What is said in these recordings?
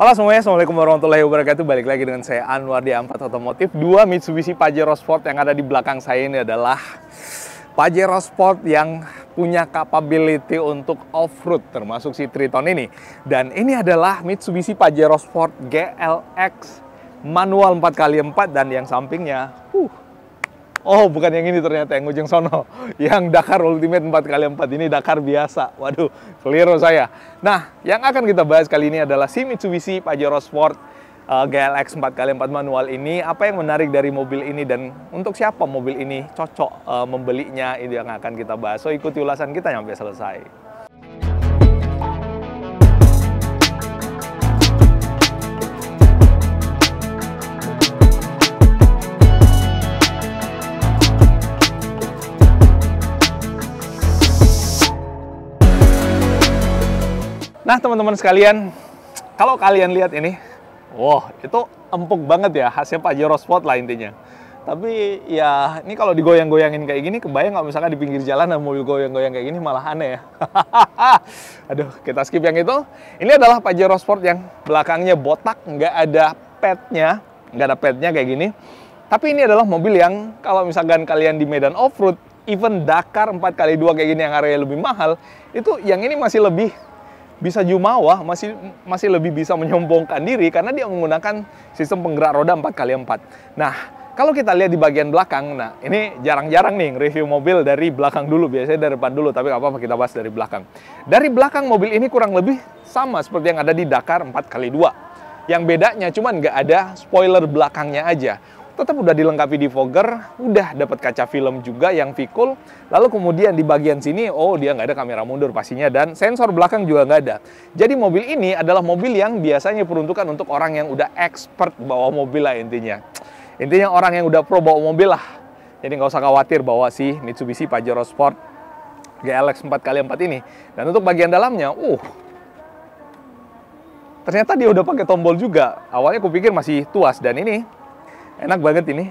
Halo semuanya, Assalamualaikum warahmatullahi wabarakatuh. Balik lagi dengan saya Anwar di A4 Otomotif. Dua Mitsubishi Pajero Sport yang ada di belakang saya ini adalah Pajero Sport yang punya capability untuk off-road, termasuk si Triton ini. Dan ini adalah Mitsubishi Pajero Sport GLX manual 4x4 dan yang sampingnya, oh, bukan yang ini ternyata, yang ujung sono. Yang Dakar Ultimate 4x4 ini Dakar biasa. Waduh, keliru saya. Nah, yang akan kita bahas kali ini adalah si Mitsubishi Pajero Sport GLX 4x4 manual ini. Apa yang menarik dari mobil ini dan untuk siapa mobil ini cocok membelinya, itu yang akan kita bahas. So, ikuti ulasan kita sampai selesai. Nah, teman-teman sekalian, kalau kalian lihat ini, wah, itu empuk banget ya, khasnya Pajero Sport lah intinya. Tapi ya, ini kalau digoyang-goyangin kayak gini, kebayang nggak misalkan di pinggir jalan ada mobil goyang-goyang kayak gini, malah aneh ya. Aduh, kita skip yang itu. Ini adalah Pajero Sport yang belakangnya botak, nggak ada padnya kayak gini. Tapi ini adalah mobil yang kalau misalkan kalian di medan off-road, even Dakar 4x2 kayak gini yang area lebih mahal, itu yang ini masih lebih bisa jumawa, masih lebih bisa menyombongkan diri karena dia menggunakan sistem penggerak roda 4x4. Nah, kalau kita lihat di bagian belakang, nah ini jarang-jarang nih review mobil dari belakang dulu, biasanya dari depan dulu, tapi nggak apa-apa kita bahas dari belakang. Dari belakang mobil ini kurang lebih sama seperti yang ada di Dakar 4x2. Yang bedanya cuman nggak ada spoiler belakangnya aja. Tetap udah dilengkapi defogger, udah dapat kaca film juga yang V-cool. Lalu kemudian di bagian sini, oh dia nggak ada kamera mundur pastinya, dan sensor belakang juga nggak ada. Jadi mobil ini adalah mobil yang biasanya peruntukan untuk orang yang udah expert bawa mobil lah intinya. Intinya orang yang udah pro bawa mobil lah. Jadi nggak usah khawatir bawa si Mitsubishi Pajero Sport GLX 4x4 ini. Dan untuk bagian dalamnya, ternyata dia udah pakai tombol juga. Awalnya kupikir masih tuas, dan ini enak banget ini.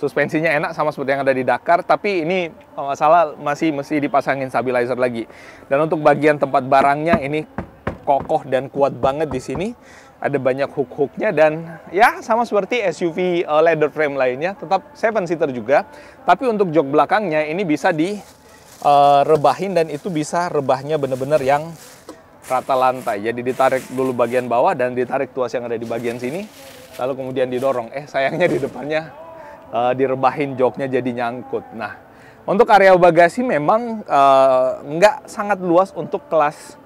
Suspensinya enak sama seperti yang ada di Dakar, tapi ini kalau nggak salah masih dipasangin stabilizer lagi. Dan untuk bagian tempat barangnya ini kokoh dan kuat banget di sini. Ada banyak hook-hooknya dan ya sama seperti SUV leather frame lainnya, tetap 7-seater juga. Tapi untuk jok belakangnya ini bisa direbahin dan itu bisa rebahnya bener-bener yang rata lantai. Jadi ditarik dulu bagian bawah dan ditarik tuas yang ada di bagian sini. Lalu kemudian didorong. Sayangnya di depannya direbahin joknya jadi nyangkut. Nah, untuk area bagasi memang nggak sangat luas untuk kelas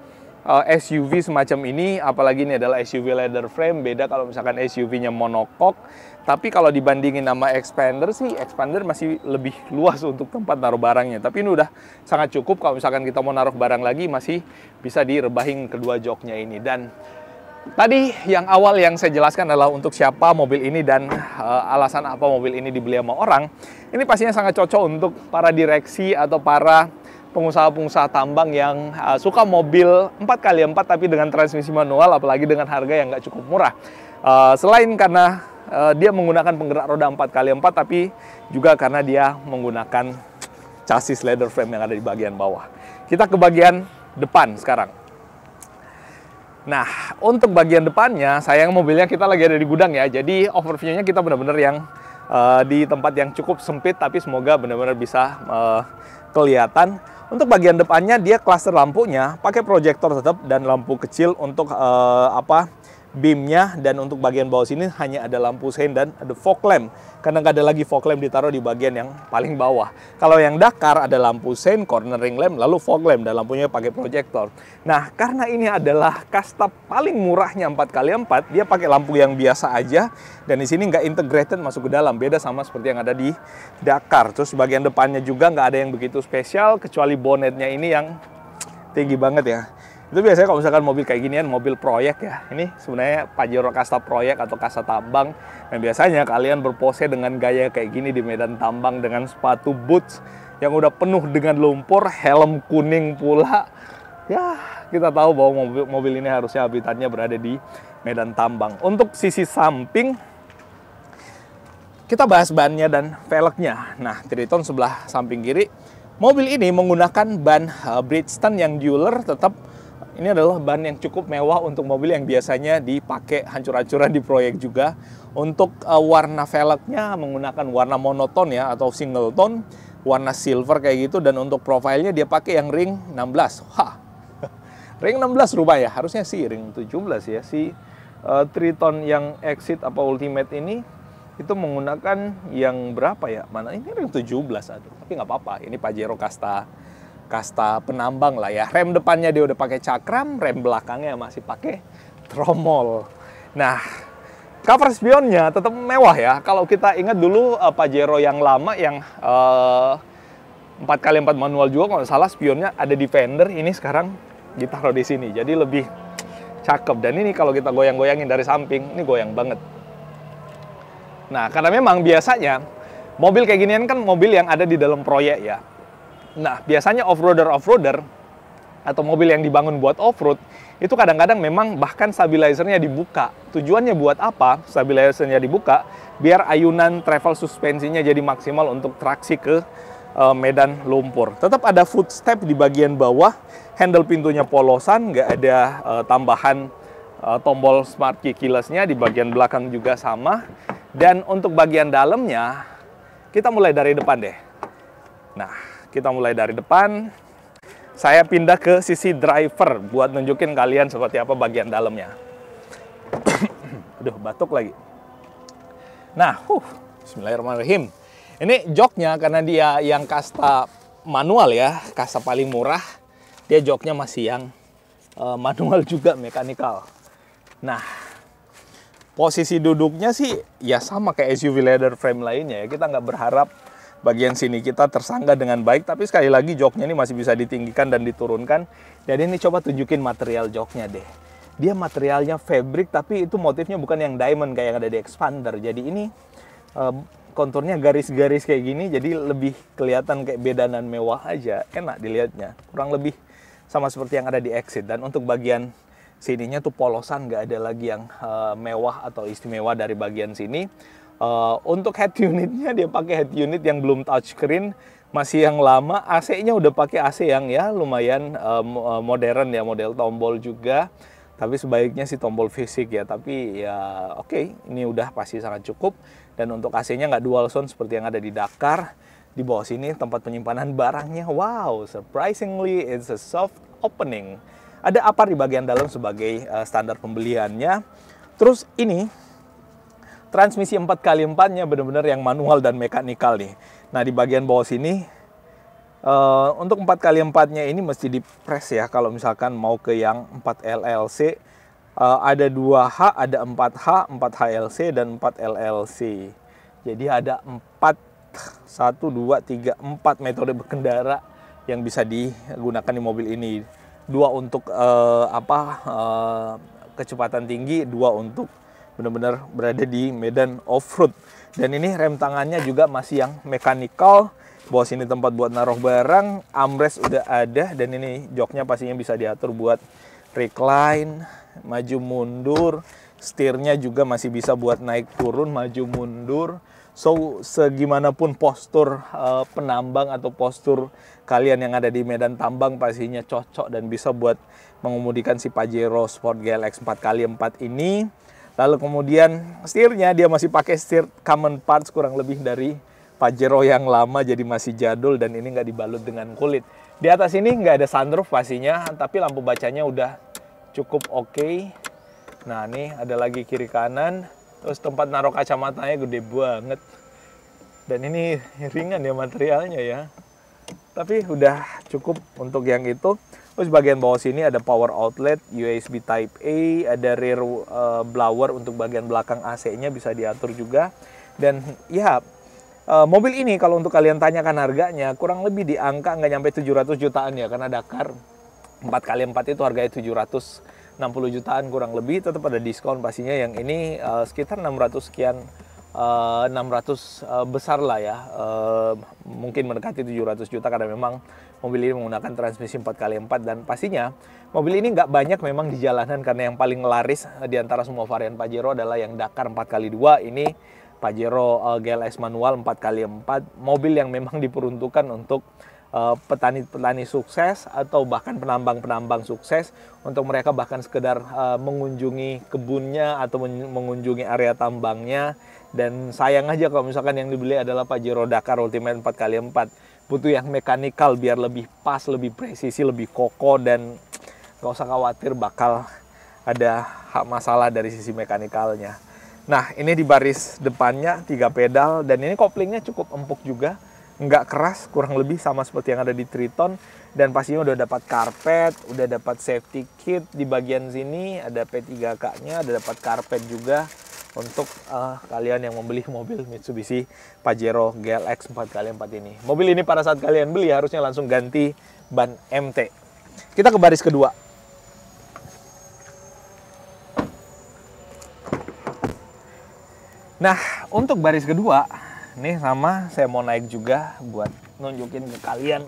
SUV semacam ini. Apalagi ini adalah SUV leather frame. Beda kalau misalkan SUV-nya monocoque. Tapi kalau dibandingin sama Expander sih, Expander masih lebih luas untuk tempat naruh barangnya. Tapi ini udah sangat cukup kalau misalkan kita mau naruh barang lagi, masih bisa direbahin kedua joknya ini. Dan tadi yang awal yang saya jelaskan adalah untuk siapa mobil ini dan alasan apa mobil ini dibeli sama orang. Ini pastinya sangat cocok untuk para direksi atau para pengusaha-pengusaha tambang yang suka mobil 4x4 tapi dengan transmisi manual, apalagi dengan harga yang nggak cukup murah. Selain karena dia menggunakan penggerak roda 4x4, tapi juga karena dia menggunakan chassis leather frame yang ada di bagian bawah. Kita ke bagian depan sekarang. Nah, untuk bagian depannya, sayang mobilnya kita lagi ada di gudang ya. Jadi overview-nya kita benar-benar yang di tempat yang cukup sempit, tapi semoga benar-benar bisa kelihatan. Untuk bagian depannya dia cluster lampunya pakai proyektor tetap dan lampu kecil untuk beamnya, dan untuk bagian bawah sini hanya ada lampu sein dan ada fog lamp karena nggak ada lagi fog lamp ditaruh di bagian yang paling bawah. Kalau yang Dakar ada lampu sein, cornering lamp, lalu fog lamp dan lampunya pakai proyektor. Nah, karena ini adalah kasta paling murahnya 4x4, dia pakai lampu yang biasa aja dan di sini nggak integrated masuk ke dalam, beda sama seperti yang ada di Dakar. Terus bagian depannya juga nggak ada yang begitu spesial kecuali bonetnya ini yang tinggi banget ya. Itu biasanya kalau misalkan mobil kayak ginian, mobil proyek ya. Ini sebenarnya Pajero kasta proyek atau kasta tambang. Dan biasanya kalian berpose dengan gaya kayak gini di medan tambang dengan sepatu boots yang udah penuh dengan lumpur, helm kuning pula. Ya, kita tahu bahwa mobil ini harusnya habitatnya berada di medan tambang. Untuk sisi samping, kita bahas bannya dan velgnya. Nah, Triton sebelah samping kiri. Mobil ini menggunakan ban Bridgestone yang dueler, tetap Ini adalah ban yang cukup mewah untuk mobil yang biasanya dipakai hancur-hancuran di proyek juga. Untuk warna velgnya menggunakan warna monoton ya, atau single tone, warna silver kayak gitu. Dan untuk profilnya dia pakai yang ring 16. Wah, ring 16 rupanya, harusnya sih ring 17 ya. Si Triton yang Exit apa Ultimate ini itu menggunakan yang berapa ya? Mana ini ring 17, aduh. Tapi nggak apa-apa, ini Pajero kasta penambang lah ya. Rem depannya dia udah pakai cakram, rem belakangnya masih pakai tromol. Nah, cover spionnya tetap mewah ya. Kalau kita ingat dulu Pajero yang lama yang 4x4 manual juga, kalau salah spionnya ada di fender, ini sekarang ditaruh di sini. Jadi lebih cakep. Dan ini kalau kita goyang-goyangin dari samping, ini goyang banget. Nah, karena memang biasanya mobil kayak ginian kan mobil yang ada di dalam proyek ya. Nah, biasanya off-roader atau mobil yang dibangun buat off-road, itu kadang-kadang memang bahkan stabilizernya dibuka. Tujuannya buat apa? Stabilizernya dibuka, biar ayunan travel suspensinya jadi maksimal untuk traksi ke medan lumpur. Tetap ada footstep di bagian bawah, handle pintunya polosan, nggak ada tambahan tombol smart key keyless-nya, di bagian belakang juga sama. Dan untuk bagian dalamnya, kita mulai dari depan deh. Nah, kita mulai dari depan. Saya pindah ke sisi driver buat nunjukin kalian seperti apa bagian dalamnya. Aduh, batuk lagi. Nah, bismillahirrahmanirrahim. Ini joknya karena dia yang kasta manual ya, kasta paling murah. Dia joknya masih yang manual juga, mekanikal. Nah, posisi duduknya sih ya sama kayak SUV leather frame lainnya ya. Kita nggak berharap bagian sini kita tersangga dengan baik, tapi sekali lagi joknya ini masih bisa ditinggikan dan diturunkan. Jadi ini coba tunjukin material joknya deh. Dia materialnya fabric, tapi itu motifnya bukan yang diamond kayak yang ada di Expander. Jadi ini konturnya garis-garis kayak gini, jadi lebih kelihatan kayak bedanan mewah aja. Enak dilihatnya, kurang lebih sama seperti yang ada di Exit. Dan untuk bagian sininya tuh polosan, nggak ada lagi yang mewah atau istimewa dari bagian sini. Untuk head unitnya dia pakai head unit yang belum touchscreen, masih yang lama. AC-nya udah pakai AC yang ya lumayan modern ya, model tombol juga. Tapi sebaiknya sih tombol fisik ya. Tapi ya oke, ini udah pasti sangat cukup. Dan untuk AC-nya nggak dual zone seperti yang ada di Dakar. Di bawah sini tempat penyimpanan barangnya. Wow, surprisingly it's a soft opening. Ada apa di bagian dalam sebagai standar pembeliannya. Terus ini transmisi 4x4-nya benar-benar yang manual dan mekanikal nih. Nah, di bagian bawah sini untuk 4x4-nya ini mesti dipres ya. Kalau misalkan mau ke yang 4LLC, ada 2H, ada 4H, 4HLC dan 4LLC. Jadi ada 1, 2, 3, 4 metode berkendara yang bisa digunakan di mobil ini. 2 untuk kecepatan tinggi, 2 untuk benar-benar berada di medan off-road. Dan ini rem tangannya juga masih yang mekanikal. Bawah sini tempat buat naruh barang, armrest udah ada, dan ini joknya pastinya bisa diatur buat recline, maju mundur. Setirnya juga masih bisa buat naik turun, maju mundur. So, segimanapun postur penambang atau postur kalian yang ada di medan tambang, pastinya cocok dan bisa buat mengemudikan si Pajero Sport GLX 4x4 ini. Lalu kemudian setirnya dia masih pakai setir common parts kurang lebih dari Pajero yang lama, jadi masih jadul dan ini nggak dibalut dengan kulit. Di atas ini nggak ada sunroof pastinya, tapi lampu bacanya udah cukup oke. Nah, ini ada lagi kiri kanan. Terus tempat naruh kacamatanya gede banget. Dan ini ringan ya materialnya ya. Tapi udah cukup untuk yang itu. Terus bagian bawah sini ada power outlet, USB Type A, ada rear blower untuk bagian belakang AC-nya bisa diatur juga. Dan ya, mobil ini kalau untuk kalian tanyakan harganya, kurang lebih di angka nggak nyampe 700 jutaan ya. Karena Dakar 4x4 itu harganya 760 jutaan kurang lebih. Tetap ada diskon pastinya, yang ini sekitar 600 sekian, 600 besar lah ya, mungkin mendekati 700 juta karena memang mobil ini menggunakan transmisi 4x4. Dan pastinya mobil ini nggak banyak memang di jalanan, karena yang paling laris di antara semua varian Pajero adalah yang Dakar 4x2. Ini Pajero GLX manual 4x4, mobil yang memang diperuntukkan untuk petani-petani sukses atau bahkan penambang-penambang sukses, untuk mereka bahkan sekedar mengunjungi kebunnya atau mengunjungi area tambangnya. Dan sayang aja kalau misalkan yang dibeli adalah Pajero Dakar Ultimate 4x4. Butuh yang mekanikal biar lebih pas, lebih presisi, lebih kokoh, dan nggak usah khawatir bakal ada masalah dari sisi mekanikalnya. Nah, ini di baris depannya 3 pedal, dan ini koplingnya cukup empuk juga, nggak keras, kurang lebih sama seperti yang ada di Triton. Dan pastinya udah dapat karpet, udah dapat safety kit di bagian sini, ada P3K-nya, ada dapat karpet juga untuk kalian yang membeli mobil Mitsubishi Pajero GLX 4x4 ini. Mobil ini pada saat kalian beli harusnya langsung ganti ban MT. Kita ke baris kedua. Nah, untuk baris kedua, nih sama saya mau naik juga buat nunjukin ke kalian.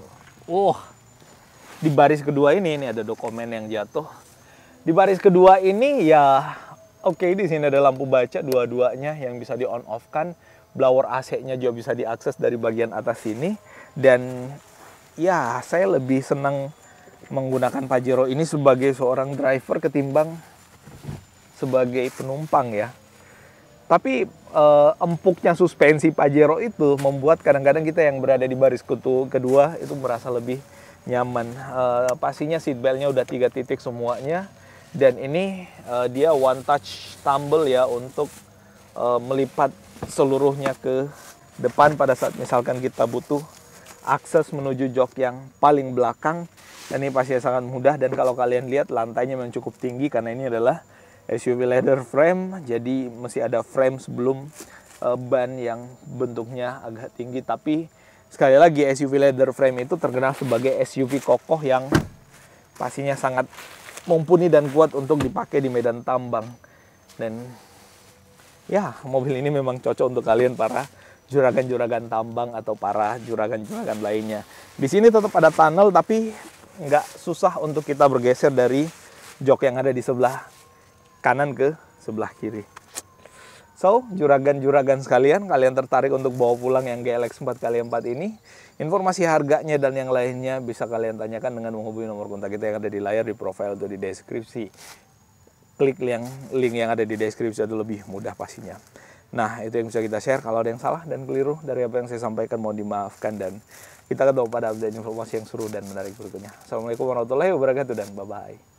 Di baris kedua ini ada dokumen yang jatuh. Di baris kedua ini ya oke, di sini ada lampu baca dua-duanya yang bisa di on off kan. Blower AC-nya juga bisa diakses dari bagian atas sini. Dan ya, saya lebih senang menggunakan Pajero ini sebagai seorang driver ketimbang sebagai penumpang ya. Tapi empuknya suspensi Pajero itu membuat kadang-kadang kita yang berada di baris kedua itu merasa lebih nyaman. Pastinya seatbeltnya udah 3 titik semuanya. Dan ini dia one touch tumble ya, untuk melipat seluruhnya ke depan pada saat misalkan kita butuh akses menuju jok yang paling belakang. Dan ini pasti sangat mudah, dan kalau kalian lihat lantainya memang cukup tinggi karena ini adalah SUV leather frame, jadi masih ada frame sebelum ban yang bentuknya agak tinggi. Tapi sekali lagi SUV leather frame itu terkenal sebagai SUV kokoh yang pastinya sangat mumpuni dan kuat untuk dipakai di medan tambang. Dan ya, mobil ini memang cocok untuk kalian para juragan-juragan tambang atau para juragan-juragan lainnya. Di sini tetap ada tunnel, tapi nggak susah untuk kita bergeser dari jok yang ada di sebelah kanan ke sebelah kiri. So, juragan-juragan sekalian, kalian tertarik untuk bawa pulang yang GLX 4x4 ini? Informasi harganya dan yang lainnya bisa kalian tanyakan dengan menghubungi nomor kontak kita yang ada di layar, di profile atau di deskripsi. Klik link yang ada di deskripsi, itu lebih mudah pastinya. Nah, itu yang bisa kita share. Kalau ada yang salah dan keliru dari apa yang saya sampaikan, mohon dimaafkan, dan kita ketemu pada update informasi yang seru dan menarik berikutnya. Assalamualaikum warahmatullahi wabarakatuh, dan bye-bye.